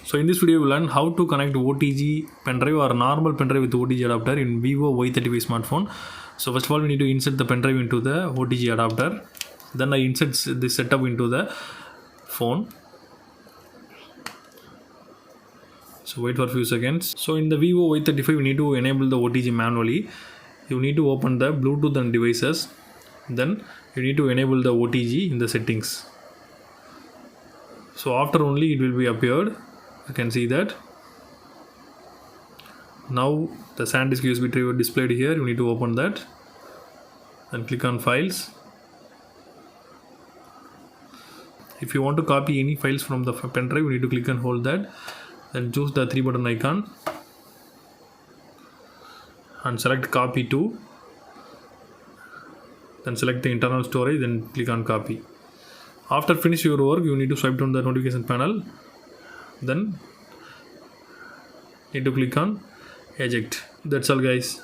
So in this video we'll learn how to connect OTG pendrive or normal pendrive with OTG adapter in Vivo Y35 smartphone. So first of all we need to insert the pendrive into the OTG adapter. Then I insert this setup into the phone. So wait for a few seconds. So in the Vivo Y35 we need to enable the OTG manually. You need to open the Bluetooth and devices. Then you need to enable the OTG in the settings. So after only it will be appeared. You can see that. Now the SanDisk USB driver displayed here. You need to open that and click on files. If you want to copy any files from the pen drive, you need to click and hold that. Then choose the 3 button icon and select copy to. Then select the internal storage, then click on copy. After finish your work, you need to swipe down the notification panel. Then need to click on eject. That's all guys.